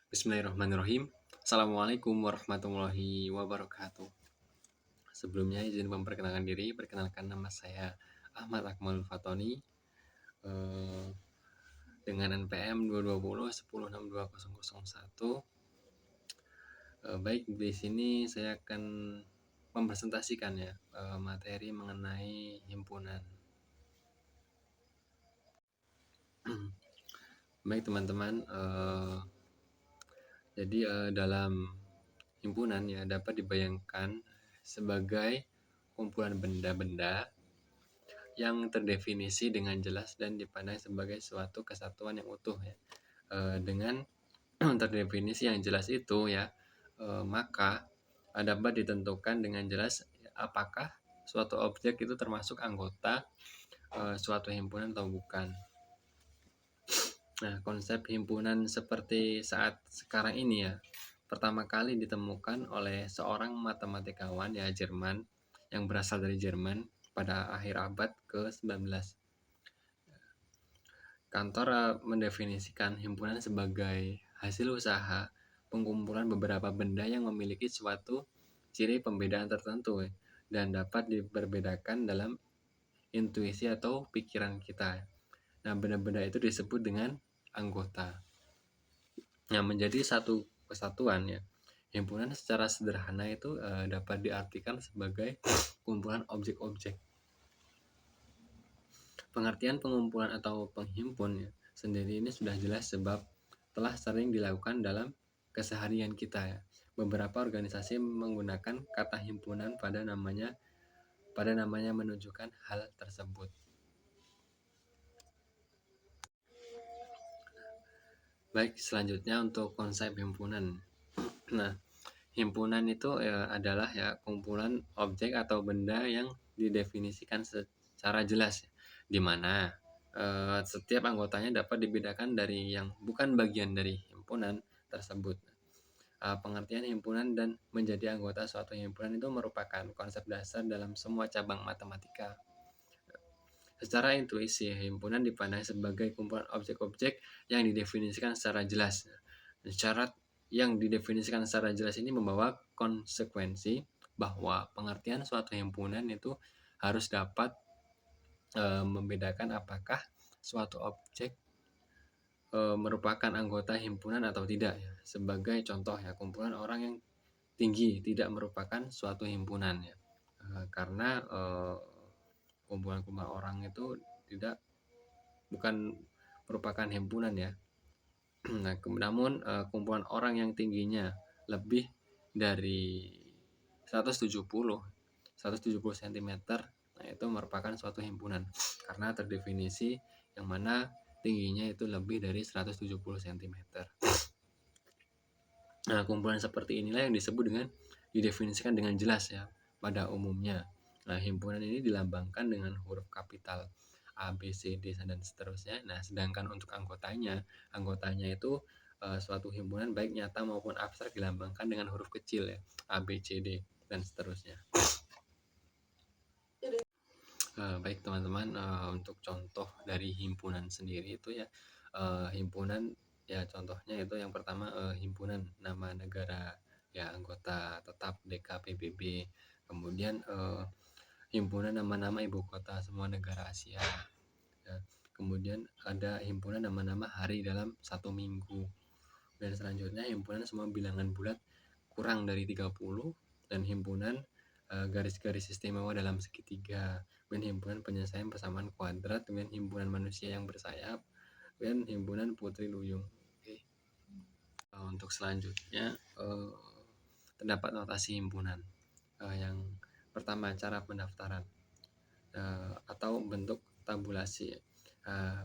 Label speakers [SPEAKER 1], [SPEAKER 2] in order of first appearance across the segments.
[SPEAKER 1] Bismillahirrahmanirrahim. Assalamualaikum warahmatullahi wabarakatuh. Sebelumnya izin memperkenalkan diri. Perkenalkan, nama saya Ahmad Akmalul Fatoni, dengan NPM 220 10620001. Baik, di sini saya akan mempresentasikan materi mengenai himpunan. Baik teman-teman, jadi dalam himpunan dapat dibayangkan sebagai kumpulan benda-benda yang terdefinisi dengan jelas dan dipandang sebagai suatu kesatuan yang utuh dengan terdefinisi yang jelas itu maka dapat ditentukan dengan jelas apakah suatu objek itu termasuk anggota suatu himpunan atau bukan. Nah, konsep himpunan seperti saat sekarang ini pertama kali ditemukan oleh seorang matematikawan Jerman yang berasal dari Jerman pada akhir abad ke-19. Kantor mendefinisikan himpunan sebagai hasil usaha pengumpulan beberapa benda yang memiliki suatu ciri pembedaan tertentu dan dapat diperbedakan dalam intuisi atau pikiran kita. Nah, benda-benda itu disebut dengan anggota. Nah, menjadi satu kesatuan himpunan secara sederhana itu dapat diartikan sebagai kumpulan objek-objek. Pengertian pengumpulan atau penghimpun sendiri ini sudah jelas sebab telah sering dilakukan dalam keseharian kita Beberapa organisasi menggunakan kata himpunan pada namanya menunjukkan hal tersebut. Baik, selanjutnya untuk konsep himpunan. Nah, himpunan itu adalah kumpulan objek atau benda yang didefinisikan secara jelas, di mana setiap anggotanya dapat dibedakan dari yang bukan bagian dari himpunan tersebut. Pengertian himpunan dan menjadi anggota suatu himpunan itu merupakan konsep dasar dalam semua cabang matematika. Secara intuisi, himpunan dipandang sebagai kumpulan objek-objek yang didefinisikan secara jelas. Syarat yang didefinisikan secara jelas ini membawa konsekuensi bahwa pengertian suatu himpunan itu harus dapat membedakan apakah suatu objek merupakan anggota himpunan atau tidak. Sebagai contoh kumpulan orang yang tinggi tidak merupakan suatu himpunan karena kumpulan-kumpulan orang itu bukan merupakan himpunan Nah, namun kumpulan orang yang tingginya lebih dari 170 cm, nah itu merupakan suatu himpunan karena terdefinisi yang mana tingginya itu lebih dari 170 cm. Nah, kumpulan seperti inilah yang disebut dengan didefinisikan dengan jelas pada umumnya. Nah, himpunan ini dilambangkan dengan huruf kapital A, B, C, D, dan seterusnya. Nah, sedangkan untuk anggotanya itu suatu himpunan baik nyata maupun abstrak dilambangkan dengan huruf kecil A, B, C, D, dan seterusnya. Baik teman-teman, untuk contoh dari himpunan sendiri itu himpunan contohnya itu yang pertama himpunan nama negara anggota tetap DKPBB, kemudian himpunan nama-nama ibu kota semua negara Asia, kemudian ada himpunan nama-nama hari dalam satu minggu, dan selanjutnya himpunan semua bilangan bulat kurang dari 30, dan himpunan garis-garis istimewa dalam segitiga, dan himpunan penyelesaian persamaan kuadrat, dengan himpunan manusia yang bersayap, dan himpunan putri duyung. Untuk selanjutnya terdapat notasi himpunan. Yang pertama, cara pendaftaran atau bentuk tabulasi.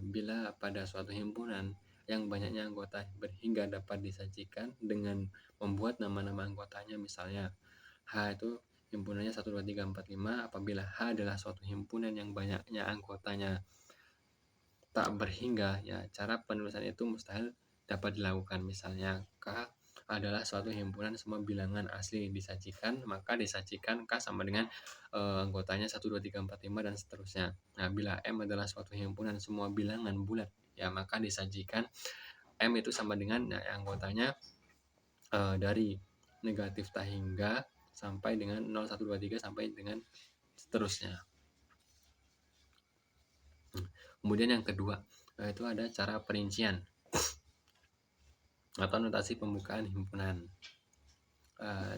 [SPEAKER 1] Bila pada suatu himpunan yang banyaknya anggota hingga dapat disajikan dengan membuat nama-nama anggotanya, misalnya H itu himpunannya 1, 2, 3, 4, 5. Apabila H adalah suatu himpunan yang banyaknya anggotanya tak berhingga, cara penulisan itu mustahil dapat dilakukan. Misalnya K adalah suatu himpunan semua bilangan asli disajikan, maka disajikan K sama dengan anggotanya 1, 2, 3, 4, 5, dan seterusnya. Nah, bila M adalah suatu himpunan semua bilangan bulat, maka disajikan M itu sama dengan anggotanya dari negatif tak hingga sampai dengan 0, 1, 2, 3 sampai dengan seterusnya. Kemudian yang kedua, itu ada cara perincian atau notasi pembukaan himpunan.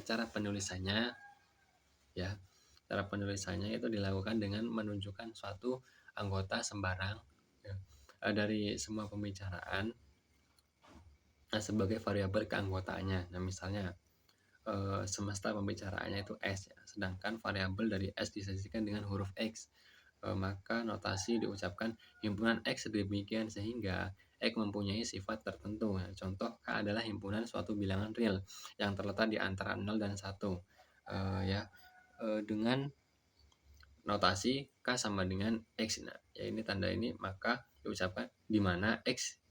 [SPEAKER 1] Cara penulisannya ya, cara penulisannya itu dilakukan dengan menunjukkan suatu anggota sembarang ya, dari semua pembicaraan sebagai variabel keanggotaannya. Nah, misalnya semesta pembicaraannya itu S ya, sedangkan variabel dari S disajikan dengan huruf X. Maka notasi diucapkan himpunan X demikian sehingga X mempunyai sifat tertentu. Nah, contoh K adalah himpunan suatu bilangan real yang terletak di antara 0 dan 1. Dengan notasi K sama dengan X. Nah, ya ini tanda ini maka diucapkan di mana X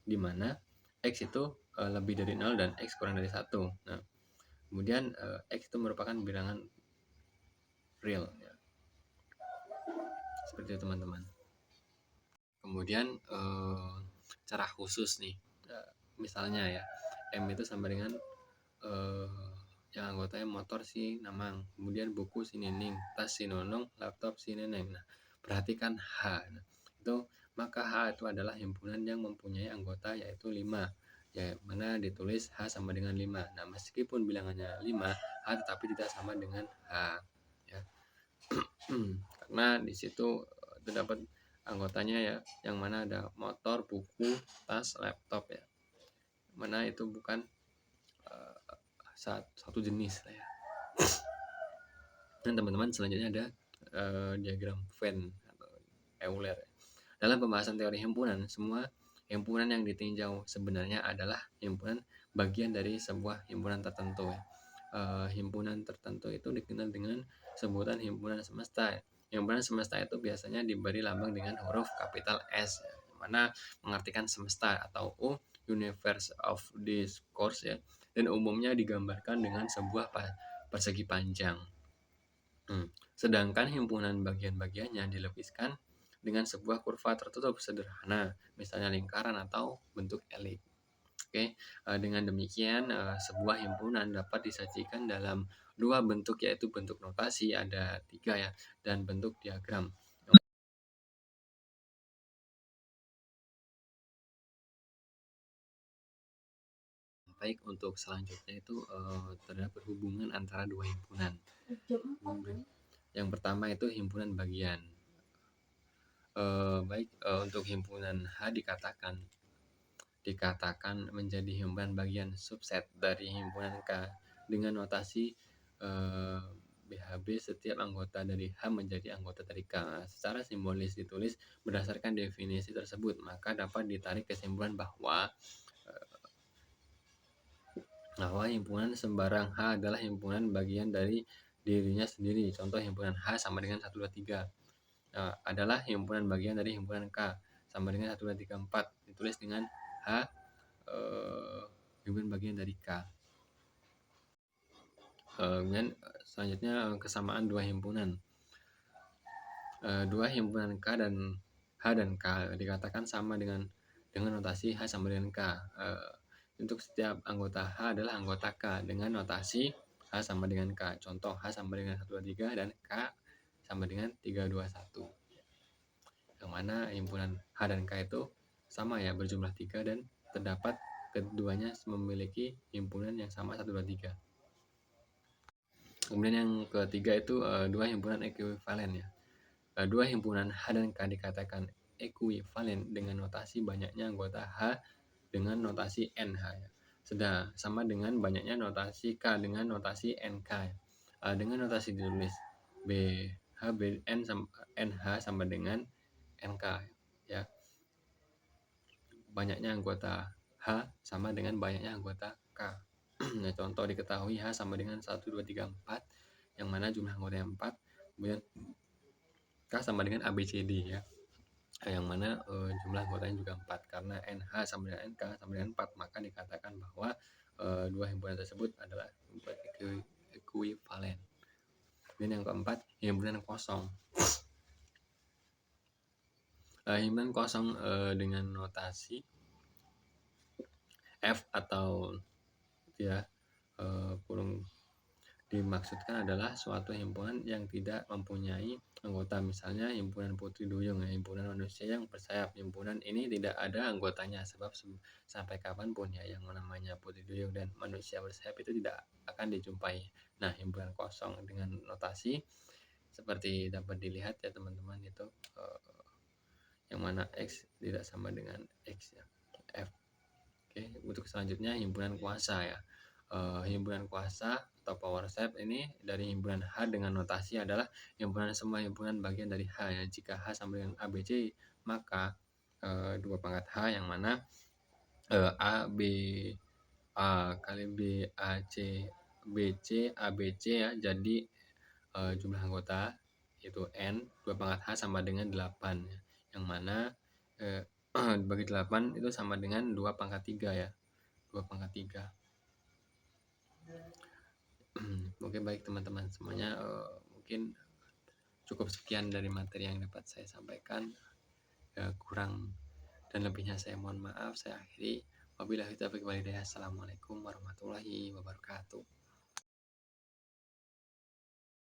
[SPEAKER 1] itu lebih dari 0 dan X kurang dari 1. Nah, kemudian X itu merupakan bilangan real ya. Seperti itu teman-teman. Kemudian cara khusus nih, misalnya ya M itu sama dengan yang anggotanya motor si Namang, kemudian buku si Nining, tas si Nonong, laptop si Neneng. Nah, perhatikan H. Nah, itu maka H itu adalah himpunan yang mempunyai anggota yaitu 5, ya mana ditulis H sama dengan 5. Nah, meskipun bilangannya 5, H tetapi tidak sama dengan H ya. Karena di situ terdapat anggotanya ya, yang mana ada motor, buku, tas, laptop ya. Mana itu bukan satu jenis lah ya. Dan teman-teman selanjutnya ada diagram Venn atau Euler. Dalam pembahasan teori himpunan, semua himpunan yang ditinjau sebenarnya adalah himpunan bagian dari sebuah himpunan tertentu ya. Himpunan tertentu itu dikenal dengan sebutan himpunan semesta. Himpunan semesta itu biasanya diberi lambang dengan huruf kapital S ya, mana mengartikan semesta atau U, universe of discourse ya, dan umumnya digambarkan dengan sebuah persegi panjang. Sedangkan himpunan bagian-bagiannya dilukiskan dengan sebuah kurva tertutup sederhana, misalnya lingkaran atau bentuk elik. Oke, dengan demikian sebuah himpunan dapat disajikan dalam dua bentuk, yaitu bentuk notasi ada 3 ya, dan bentuk diagram. Baik, untuk selanjutnya itu terdapat hubungan antara dua himpunan. Yang pertama itu himpunan bagian. Untuk himpunan H dikatakan menjadi himpunan bagian subset dari himpunan K dengan notasi BHB setiap anggota dari H menjadi anggota dari K. Secara simbolis ditulis berdasarkan definisi tersebut, maka dapat ditarik kesimpulan bahwa himpunan sembarang H adalah himpunan bagian dari dirinya sendiri. Contoh himpunan H sama dengan 1, 2, 3 adalah himpunan bagian dari himpunan K sama dengan 1, 2, 3, 4. Ditulis dengan H himpunan bagian dari K. Kemudian selanjutnya kesamaan dua himpunan. Dua himpunan K dan H dan K dikatakan sama dengan notasi H sama dengan K. Untuk setiap anggota H adalah anggota K dengan notasi H sama dengan K. Contoh H sama dengan 1, 2, 3 dan K sama dengan 3, 2, 1. Yang mana himpunan H dan K itu sama ya, berjumlah 3 dan terdapat keduanya memiliki himpunan yang sama 1, 2, 3. Kemudian yang ketiga itu dua himpunan ekuivalen ya. Dua himpunan H dan K dikatakan ekuivalen dengan notasi banyaknya anggota H dengan notasi NH ya. Sudah sama dengan banyaknya notasi K dengan notasi NK ya. Dengan notasi ditulis BH BN NH sama dengan NK ya. Banyaknya anggota H sama dengan banyaknya anggota K. Nah, contoh diketahui H sama dengan 1, 2, 3, 4, yang mana jumlah anggotanya 4. Kemudian K sama dengan ABCD ya, yang mana jumlah anggotanya juga 4. Karena NH sama dengan NK sama dengan 4, maka dikatakan bahwa dua himpunan tersebut adalah ekuivalen. Dan yang keempat, himpunan kosong. Himpunan kosong dengan notasi F atau ya kurung dimaksudkan adalah suatu himpunan yang tidak mempunyai anggota, misalnya himpunan putri duyung, ya, himpunan manusia yang bersayap. Himpunan ini tidak ada anggotanya, sebab sampai kapanpun ya yang namanya putri duyung dan manusia bersayap itu tidak akan dijumpai. Nah, himpunan kosong dengan notasi seperti dapat dilihat ya teman-teman, itu yang mana X tidak sama dengan X ya, F. Oke, untuk selanjutnya himpunan kuasa ya. Himpunan kuasa atau power set ini dari himpunan H dengan notasi adalah himpunan semua himpunan bagian dari H ya. Jika H sama dengan ABC, maka dua pangkat H yang mana A B A kali B A C B C A B C ya, jadi jumlah anggota yaitu N, dua pangkat H sama dengan 8 ya. Yang mana bagi 8 itu sama dengan 2 pangkat 3 ya. 2 pangkat 3. Oke, baik teman-teman semuanya, mungkin cukup sekian dari materi yang dapat saya sampaikan. Kurang dan lebihnya saya mohon maaf. Saya akhiri. Wabillahi taufiq walhidayah. Assalamualaikum warahmatullahi wabarakatuh.